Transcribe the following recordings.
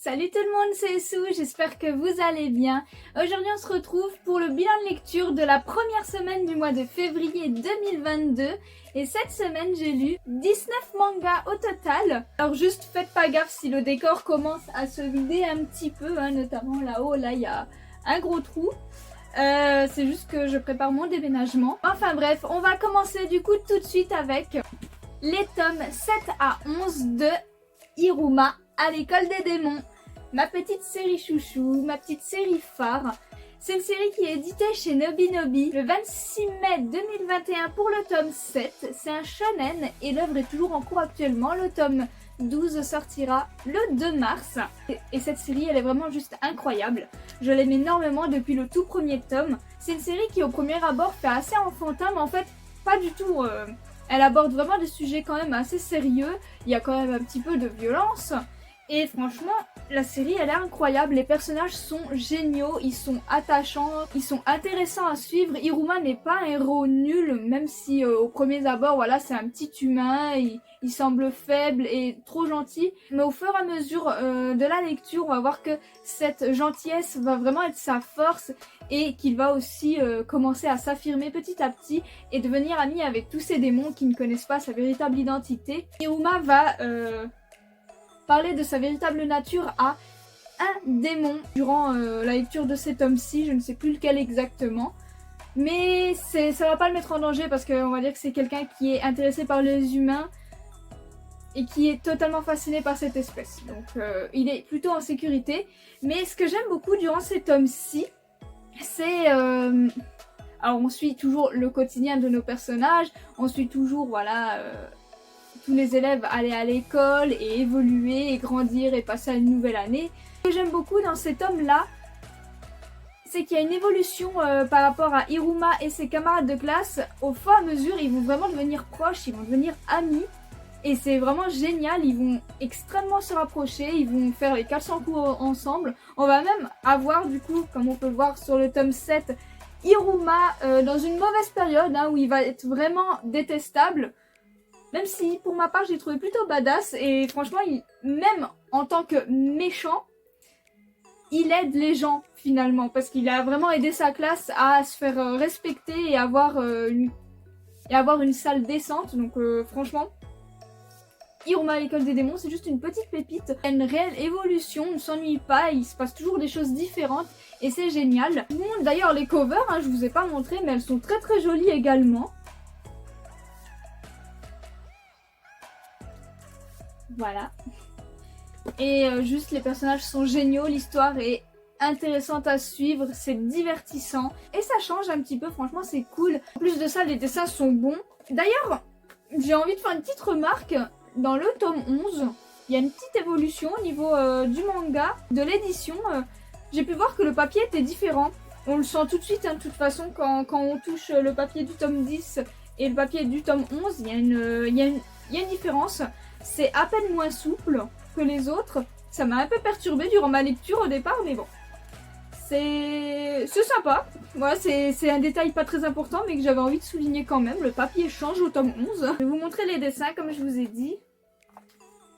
Salut tout le monde, c'est Sou, j'espère que vous allez bien. Aujourd'hui on se retrouve pour le bilan de lecture de la première semaine du mois de février 2022. Et cette semaine j'ai lu 19 mangas au total. Alors juste faites pas gaffe si le décor commence à se vider un petit peu, notamment là-haut, là il y a un gros trou. C'est juste que je prépare mon déménagement. Enfin bref, on va commencer du coup tout de suite avec les tomes 7 à 11 de Iruma à l'école des démons. Ma petite série chouchou, ma petite série phare. C'est une série qui est éditée chez Nobinobi le 26 mai 2021 pour le tome 7. C'est un shonen et l'œuvre est toujours en cours actuellement. Le tome 12 sortira le 2 mars. Et cette série, elle est vraiment juste incroyable. Je l'aime énormément depuis le tout premier tome. C'est une série qui au premier abord fait assez enfantin, mais en fait pas du tout. Elle aborde vraiment des sujets quand même assez sérieux. Il y a quand même un petit peu de violence. Et franchement, la série elle est incroyable, les personnages sont géniaux, ils sont attachants, ils sont intéressants à suivre. Iruma n'est pas un héros nul, même si au premier abord, voilà, c'est un petit humain, il semble faible et trop gentil. Mais au fur et à mesure de la lecture, on va voir que cette gentillesse va vraiment être sa force et qu'il va aussi commencer à s'affirmer petit à petit et devenir ami avec tous ces démons qui ne connaissent pas sa véritable identité. Iruma va parler de sa véritable nature à un démon durant la lecture de cet homme-ci, je ne sais plus lequel exactement. Mais ça va pas le mettre en danger parce qu'on va dire que c'est quelqu'un qui est intéressé par les humains et qui est totalement fasciné par cette espèce. Donc il est plutôt en sécurité. Mais ce que j'aime beaucoup durant cet homme-ci, c'est... alors on suit toujours le quotidien de nos personnages, on suit toujours, voilà... tous les élèves aller à l'école et évoluer et grandir et passer à une nouvelle année. Ce que j'aime beaucoup dans cet homme-là, c'est qu'il y a une évolution par rapport à Iruma et ses camarades de classe. Au fur et à mesure, ils vont vraiment devenir proches, ils vont devenir amis. Et c'est vraiment génial, ils vont extrêmement se rapprocher, ils vont faire les 400 cours ensemble. On va même avoir du coup, comme on peut le voir sur le tome 7, Iruma dans une mauvaise période où il va être vraiment détestable. Même si, pour ma part, j'ai trouvé plutôt badass. Et franchement, même en tant que méchant, il aide les gens, finalement. Parce qu'il a vraiment aidé sa classe à se faire respecter et avoir une salle décente. Donc franchement, Iruma à l'école des démons, c'est juste une petite pépite. Il y a une réelle évolution, on ne s'ennuie pas, il se passe toujours des choses différentes. Et c'est génial. Je vous montre d'ailleurs les covers, je vous ai pas montré, mais elles sont très très jolies également. Voilà. Et juste les personnages sont géniaux, l'histoire est intéressante à suivre, c'est divertissant. Et ça change un petit peu, franchement c'est cool. En plus de ça, les dessins sont bons. D'ailleurs, j'ai envie de faire une petite remarque. Dans le tome 11, il y a une petite évolution au niveau du manga, de l'édition. J'ai pu voir que le papier était différent. On le sent tout de suite, de toute façon, quand on touche le papier du tome 10 et le papier du tome 11, il y a une différence. C'est à peine moins souple que les autres. Ça m'a un peu perturbée durant ma lecture au départ, mais bon. C'est sympa. Voilà, c'est un détail pas très important, mais que j'avais envie de souligner quand même. Le papier change au tome 11. Je vais vous montrer les dessins, comme je vous ai dit.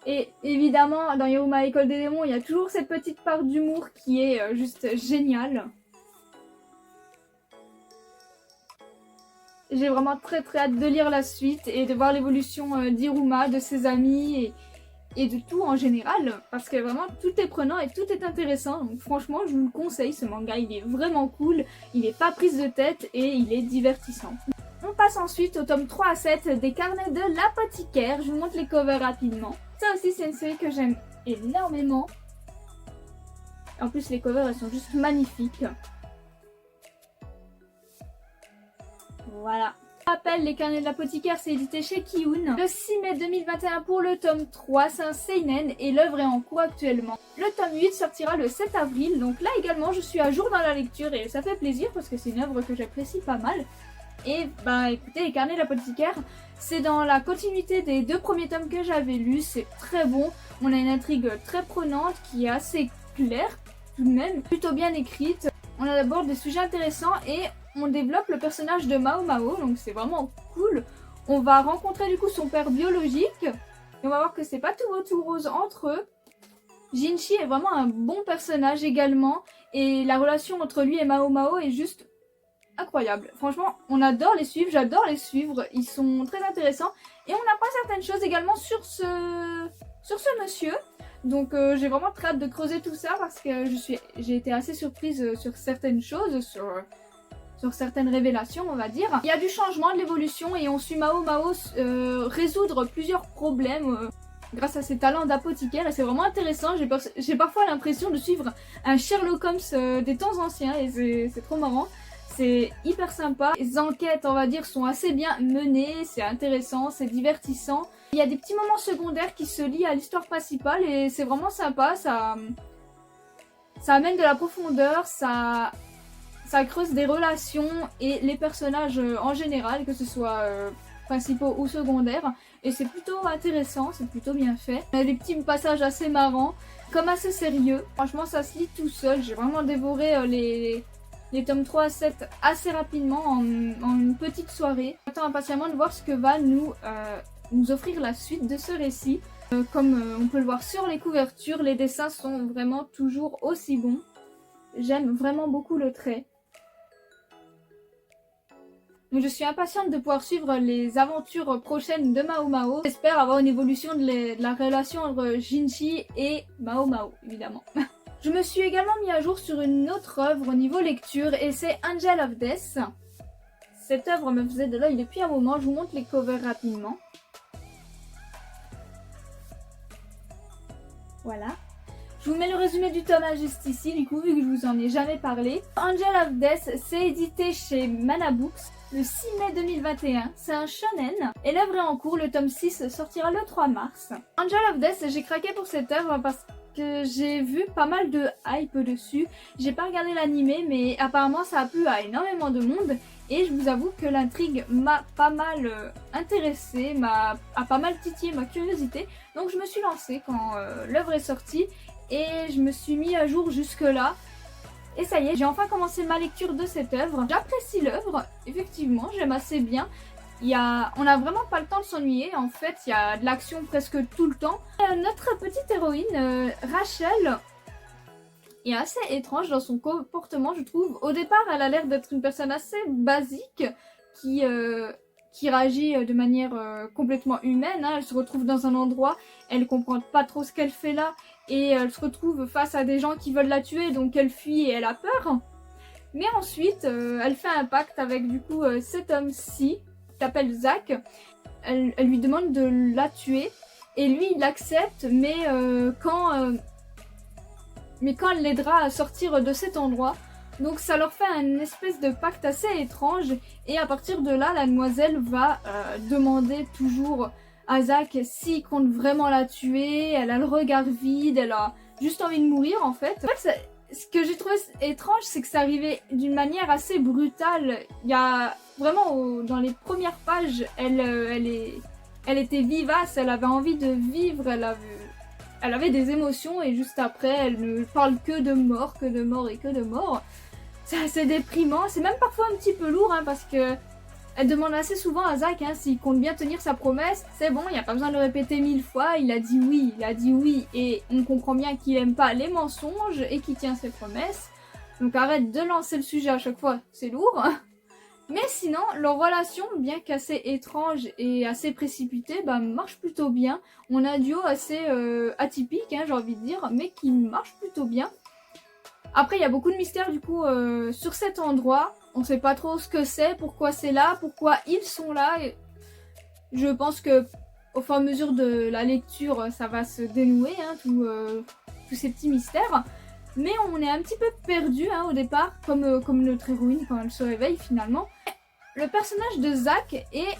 Et évidemment, dans Iruma École des démons, il y a toujours cette petite part d'humour qui est juste géniale. J'ai vraiment très très hâte de lire la suite et de voir l'évolution d'Iruma, de ses amis et de tout en général. Parce que vraiment tout est prenant et tout est intéressant. Donc franchement je vous le conseille, ce manga il est vraiment cool. Il n'est pas prise de tête et il est divertissant. On passe ensuite au tome 3 à 7 des carnets de l'apothicaire. Je vous montre les covers rapidement. Ça aussi c'est une série que j'aime énormément. En plus les covers elles sont juste magnifiques. Voilà. Je rappelle, les carnets de l'apothicaire, c'est édité chez Kiun. Le 6 mai 2021 pour le tome 3, c'est un seinen et l'œuvre est en cours actuellement. Le tome 8 sortira le 7 avril, donc là également je suis à jour dans la lecture et ça fait plaisir parce que c'est une œuvre que j'apprécie pas mal. Et bah écoutez, les carnets de l'apothicaire, c'est dans la continuité des 2 premiers tomes que j'avais lus, c'est très bon. On a une intrigue très prenante qui est assez claire, tout de même, plutôt bien écrite. On aborde des sujets intéressants et on développe le personnage de Mao Mao, donc c'est vraiment cool. On va rencontrer du coup son père biologique et on va voir que c'est pas tout beau tout rose entre eux. Jinchi est vraiment un bon personnage également, et la relation entre lui et Mao Mao est juste incroyable. Franchement, on adore les suivre, j'adore les suivre, ils sont très intéressants, et on apprend certaines choses également sur ce monsieur. Donc j'ai vraiment très hâte de creuser tout ça parce que j'ai été assez surprise sur certaines choses, sur certaines révélations, on va dire. Il y a du changement, de l'évolution, et on suit Mao Mao résoudre plusieurs problèmes grâce à ses talents d'apothicaire, et c'est vraiment intéressant. J'ai parfois l'impression de suivre un Sherlock Holmes des temps anciens, et c'est trop marrant. C'est hyper sympa. Les enquêtes, on va dire, sont assez bien menées, c'est intéressant, c'est divertissant. Il y a des petits moments secondaires qui se lient à l'histoire principale et c'est vraiment sympa, ça amène de la profondeur, ça creuse des relations et les personnages en général, que ce soit principaux ou secondaires. Et c'est plutôt intéressant, c'est plutôt bien fait. Il y a des petits passages assez marrants, comme assez sérieux. Franchement, ça se lit tout seul, j'ai vraiment dévoré les tomes 3 à 7 assez rapidement en une petite soirée. J'attends impatiemment de voir ce que va nous offrir la suite de ce récit. Comme on peut le voir sur les couvertures, les dessins sont vraiment toujours aussi bons. J'aime vraiment beaucoup le trait. Donc je suis impatiente de pouvoir suivre les aventures prochaines de Mao Mao. J'espère avoir une évolution de la relation entre Jinchi et Mao Mao, évidemment. Je me suis également mis à jour sur une autre œuvre au niveau lecture, et c'est Angel of Death. Cette œuvre me faisait de l'œil depuis un moment, je vous montre les covers rapidement. Voilà. Je vous mets le résumé du tome juste ici, du coup, vu que je vous en ai jamais parlé. Angel of Death, c'est édité chez Mana Books le 6 mai 2021. C'est un shonen et l'œuvre est en cours, le tome 6 sortira le 3 mars. Angel of Death, j'ai craqué pour cette œuvre parce que j'ai vu pas mal de hype dessus. J'ai pas regardé l'animé, mais apparemment ça a plu à énormément de monde. Et je vous avoue que l'intrigue m'a pas mal intéressée, a pas mal titillé ma curiosité. Donc je me suis lancée quand l'œuvre est sortie et je me suis mis à jour jusque là. Et ça y est, j'ai enfin commencé ma lecture de cette œuvre. J'apprécie l'œuvre, effectivement, j'aime assez bien. On n'a vraiment pas le temps de s'ennuyer, en fait, il y a de l'action presque tout le temps. Notre petite héroïne, Rachel, est assez étrange dans son comportement, je trouve. Au départ, elle a l'air d'être une personne assez basique, qui réagit de manière complètement humaine. Hein. Elle se retrouve dans un endroit, elle comprend pas trop ce qu'elle fait là, et elle se retrouve face à des gens qui veulent la tuer, donc elle fuit et elle a peur. Mais ensuite, elle fait un pacte avec du coup cet homme-ci, qui s'appelle Zach. Elle lui demande de la tuer, et lui il accepte, mais quand elle l'aidera à sortir de cet endroit. Donc ça leur fait un espèce de pacte assez étrange, et à partir de là, la demoiselle va demander toujours à Zach s'il compte vraiment la tuer. Elle a le regard vide, elle a juste envie de mourir en fait. Ce que j'ai trouvé étrange, c'est que ça arrivait d'une manière assez brutale. Il y a vraiment, dans les premières pages, elle était vivace, elle avait envie de vivre, elle avait des émotions, et juste après, elle ne parle que de mort, que de mort et que de mort. C'est assez déprimant, c'est même parfois un petit peu lourd, hein, parce que elle demande assez souvent à Zach s'il compte bien tenir sa promesse. C'est bon, il n'y a pas besoin de le répéter 1000 fois, il a dit oui, et on comprend bien qu'il aime pas les mensonges et qu'il tient ses promesses. Donc arrête de lancer le sujet à chaque fois, c'est lourd. Mais sinon, leur relation, bien qu'assez étrange et assez précipitée, marche plutôt bien. On a un duo assez atypique, hein, j'ai envie de dire, mais qui marche plutôt bien. Après, il y a beaucoup de mystères du coup sur cet endroit. On sait pas trop ce que c'est, pourquoi c'est là, pourquoi ils sont là. Et je pense que au fur et à mesure de la lecture, ça va se dénouer, hein, tous ces petits mystères. Mais on est un petit peu perdu au départ, comme notre héroïne quand elle se réveille finalement. Le personnage de Zach est,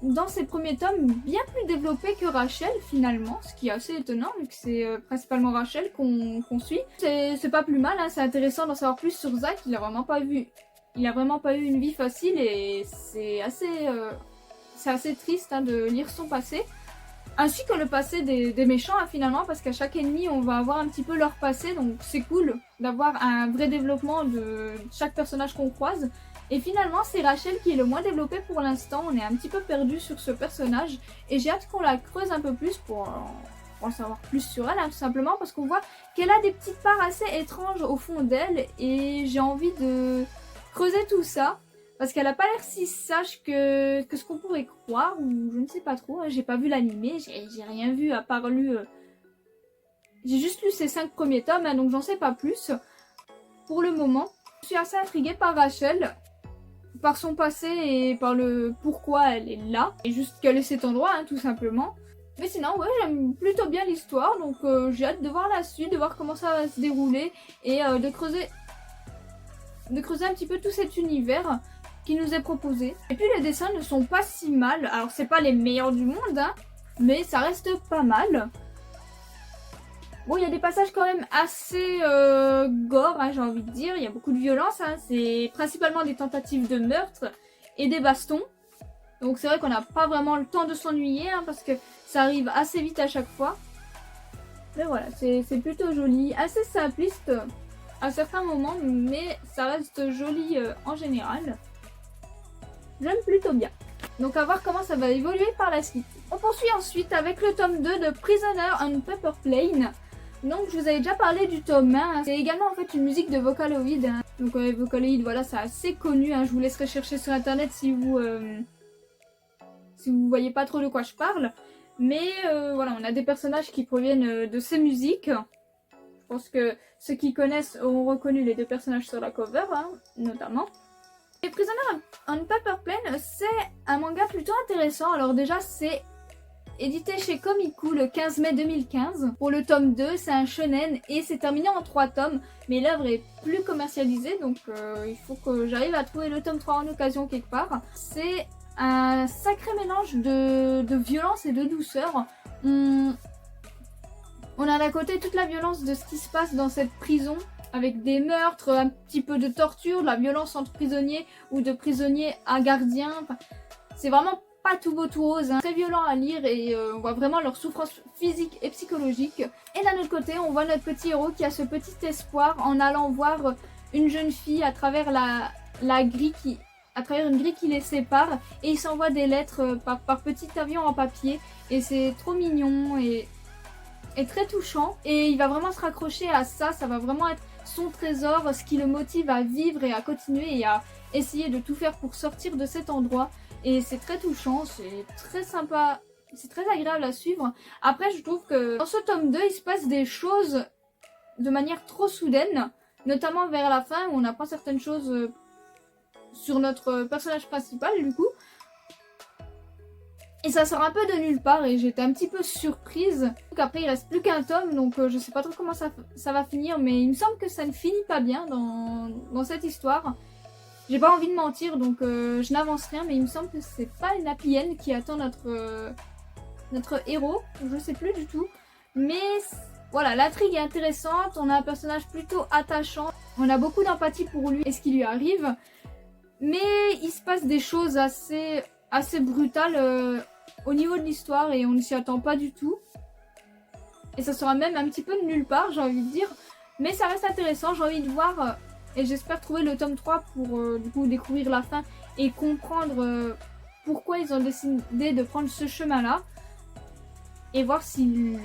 dans ses premiers tomes, bien plus développé que Rachel finalement, ce qui est assez étonnant vu que c'est principalement Rachel qu'on suit. C'est pas plus mal, hein, c'est intéressant d'en savoir plus sur Zach. Il a vraiment pas eu une vie facile, et c'est assez triste de lire son passé. Ainsi que le passé des méchants finalement, parce qu'à chaque ennemi on va avoir un petit peu leur passé, donc c'est cool d'avoir un vrai développement de chaque personnage qu'on croise. Et finalement c'est Rachel qui est le moins développée pour l'instant, on est un petit peu perdu sur ce personnage, et j'ai hâte qu'on la creuse un peu plus pour pour en savoir plus sur elle, hein, tout simplement parce qu'on voit qu'elle a des petites parts assez étranges au fond d'elle et j'ai envie de creuser tout ça parce qu'elle a pas l'air si sage que ce qu'on pourrait croire, ou je ne sais pas trop, hein, j'ai pas vu l'animé, j'ai rien vu à part lu... J'ai juste lu ces 5 premiers tomes, hein, donc j'en sais pas plus pour le moment. Je suis assez intriguée par Rachel, par son passé et par le pourquoi elle est là, et juste qu'elle est cet endroit, hein, tout simplement. Mais sinon, ouais, j'aime plutôt bien l'histoire, donc j'ai hâte de voir la suite, de voir comment ça va se dérouler, et de creuser un petit peu tout cet univers qui nous est proposé. Et puis les dessins ne sont pas si mal, alors c'est pas les meilleurs du monde, hein, mais ça reste pas mal. Bon, il y a des passages quand même assez gore, hein, j'ai envie de dire. Il y a beaucoup de violence, hein. C'est principalement des tentatives de meurtre et des bastons. Donc c'est vrai qu'on n'a pas vraiment le temps de s'ennuyer, hein, parce que ça arrive assez vite à chaque fois. Mais voilà, c'est plutôt joli, assez simpliste à certains moments, mais ça reste joli en général. J'aime plutôt bien. Donc à voir comment ça va évoluer par la suite. On poursuit ensuite avec le tome 2 de Prisoner on Paper Plane. Donc je vous avais déjà parlé du tome 1, hein. C'est également en fait une musique de Vocaloid, hein. Donc Vocaloid, voilà, c'est assez connu, hein. Je vous laisserai chercher sur internet si vous voyez pas trop de quoi je parle. Mais voilà, on a des personnages qui proviennent de ces musiques. Je pense que ceux qui connaissent auront reconnu les 2 personnages sur la cover, hein, notamment. Et Prisoner on Paper Plane, c'est un manga plutôt intéressant. Alors déjà, c'est édité chez Komiku le 15 mai 2015. Pour le tome 2, c'est un shonen et c'est terminé en 3 tomes. Mais l'œuvre est plus commercialisée, donc il faut que j'arrive à trouver le tome 3 en occasion quelque part. C'est un sacré mélange de violence et de douceur. On a d'un côté toute la violence de ce qui se passe dans cette prison, avec des meurtres, un petit peu de torture, de la violence entre prisonniers ou de prisonniers à gardiens. Enfin, c'est vraiment pas tout beau tout rose, hein. Très violent à lire et on voit vraiment leur souffrance physique et psychologique. Et d'un autre côté, on voit notre petit héros qui a ce petit espoir en allant voir une jeune fille à travers une grille qui les sépare, et il s'envoie des lettres par petit avion en papier, et c'est trop mignon et très touchant, et il va vraiment se raccrocher à ça. Ça va vraiment être son trésor, ce qui le motive à vivre et à continuer et à essayer de tout faire pour sortir de cet endroit. Et c'est très touchant, c'est très sympa, c'est très agréable à suivre. Après, je trouve que dans ce tome 2, il se passe des choses de manière trop soudaine, notamment vers la fin où on apprend certaines choses sur notre personnage principal du coup. Et ça sort un peu de nulle part et j'étais un petit peu surprise. Donc après, il reste plus qu'un tome, donc je sais pas trop comment ça va finir, mais il me semble que ça ne finit pas bien dans cette histoire. J'ai pas envie de mentir, donc je n'avance rien, mais il me semble que c'est pas une happy end qui attend notre héros, je sais plus du tout. Mais voilà, l'intrigue est intéressante, on a un personnage plutôt attachant, on a beaucoup d'empathie pour lui et ce qui lui arrive. Mais il se passe des choses assez brutales au niveau de l'histoire et on ne s'y attend pas du tout. Et ça sera même un petit peu de nulle part, j'ai envie de dire. Mais ça reste intéressant, j'ai envie de voir... Et j'espère trouver le tome 3 pour du coup découvrir la fin et comprendre pourquoi ils ont décidé de prendre ce chemin-là. Et voir s'ils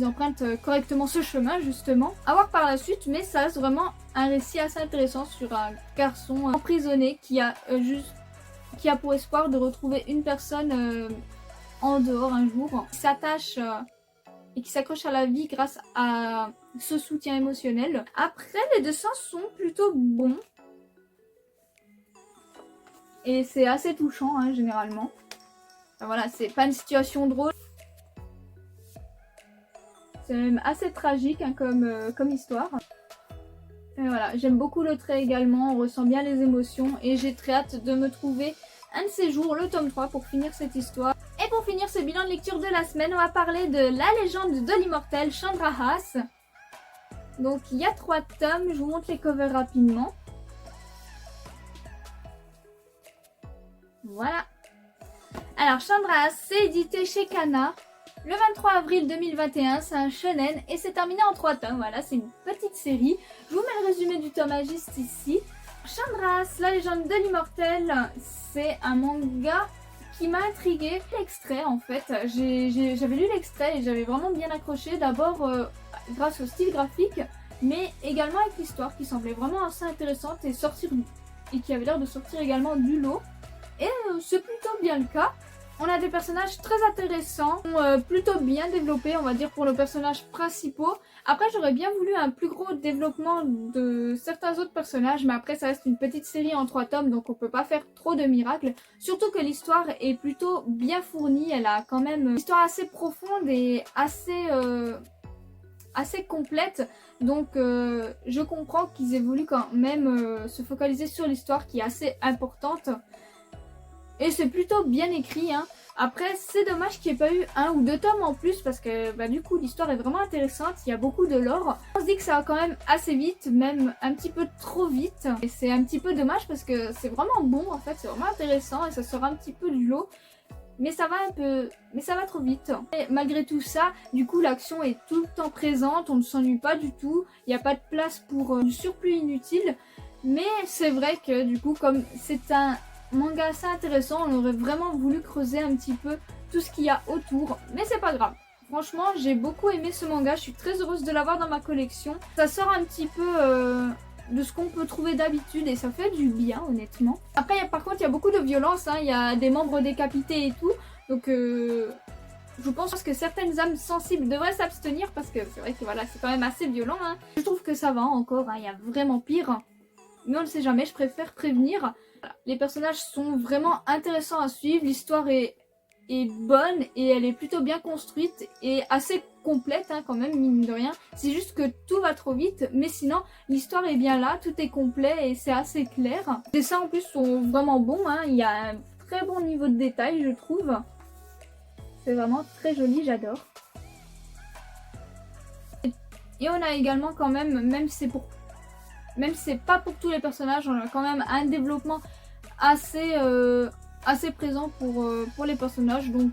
empruntent correctement ce chemin, justement. À voir par la suite, mais ça reste vraiment un récit assez intéressant sur un garçon emprisonné qui a pour espoir de retrouver une personne en dehors un jour. Qui s'attache et qui s'accroche à la vie grâce à ce soutien émotionnel. Après, les dessins sont plutôt bons. Et c'est assez touchant, hein, généralement. Enfin, voilà, c'est pas une situation drôle. C'est même assez tragique, hein, comme histoire. Et voilà, j'aime beaucoup le trait également, on ressent bien les émotions. Et j'ai très hâte de me trouver un de ces jours, le tome 3, pour finir cette histoire. Et pour finir ce bilan de lecture de la semaine, on va parler de La légende de l'immortel Chandra Haas. Donc il y a 3 tomes, je vous montre les covers rapidement. Voilà. Alors Chandra Haas, c'est édité chez Kana le 23 avril 2021, c'est un shonen et c'est terminé en 3 tomes. Voilà, c'est une petite série. Je vous mets le résumé du tome juste ici. Chandra Haas, La légende de l'immortel, c'est un manga qui m'a intriguée, l'extrait en fait. J'avais lu l'extrait et j'avais vraiment bien accroché. D'abord grâce au style graphique, mais également avec l'histoire qui semblait vraiment assez intéressante et qui avait l'air de sortir également du lot. Et c'est plutôt bien le cas. On a des personnages très intéressants, plutôt bien développés, on va dire, pour nos personnages principaux. Après, j'aurais bien voulu un plus gros développement de certains autres personnages, mais après, ça reste une petite série en 3 tomes, donc on peut pas faire trop de miracles. Surtout que l'histoire est plutôt bien fournie, elle a quand même une histoire assez profonde et assez complète, donc je comprends qu'ils aient voulu quand même se focaliser sur l'histoire qui est assez importante. Et c'est plutôt bien écrit, hein. Après, c'est dommage qu'il n'y ait pas eu 1 ou 2 tomes en plus parce que du coup l'histoire est vraiment intéressante, il y a beaucoup de lore. On se dit que ça va quand même assez vite, même un petit peu trop vite. Et c'est un petit peu dommage parce que c'est vraiment bon en fait, c'est vraiment intéressant et ça sort un petit peu du lot. Mais ça va trop vite. Et malgré tout ça, du coup l'action est tout le temps présente, on ne s'ennuie pas du tout, il n'y a pas de place pour du surplus inutile. Mais c'est vrai que du coup comme c'est un manga assez intéressant, on aurait vraiment voulu creuser un petit peu tout ce qu'il y a autour, mais c'est pas grave. Franchement, j'ai beaucoup aimé ce manga, je suis très heureuse de l'avoir dans ma collection. Ça sort un petit peu de ce qu'on peut trouver d'habitude et ça fait du bien honnêtement. Après, par contre, il y a beaucoup de violence, hein. Il y a des membres décapités et tout, donc je pense que certaines âmes sensibles devraient s'abstenir parce que c'est vrai que voilà, c'est quand même assez violent, hein. Je trouve que ça va encore, hein. Il y a vraiment pire, mais on ne sait jamais, je préfère prévenir. Les personnages sont vraiment intéressants à suivre, l'histoire est bonne et elle est plutôt bien construite et assez complète, hein, quand même, mine de rien. C'est juste que tout va trop vite, mais sinon l'histoire est bien là, tout est complet et c'est assez clair. Les dessins en plus sont vraiment bons, hein. Il y a un très bon niveau de détail, je trouve. C'est vraiment très joli, j'adore. Et on a également quand même si c'est pas pour tous les personnages, on a quand même un développement assez présent pour les personnages, donc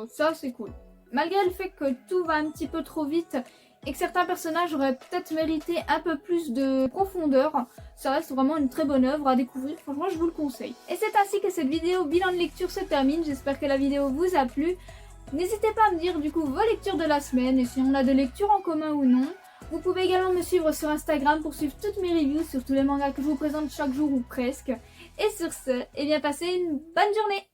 ça c'est cool. Malgré le fait que tout va un petit peu trop vite et que certains personnages auraient peut-être mérité un peu plus de profondeur, ça reste vraiment une très bonne œuvre à découvrir, franchement je vous le conseille. Et c'est ainsi que cette vidéo bilan de lecture se termine, j'espère que la vidéo vous a plu. N'hésitez pas à me dire du coup vos lectures de la semaine et si on a de lectures en commun ou non. Vous pouvez également me suivre sur Instagram pour suivre toutes mes reviews sur tous les mangas que je vous présente chaque jour ou presque. Et sur ce, eh bien passez une bonne journée!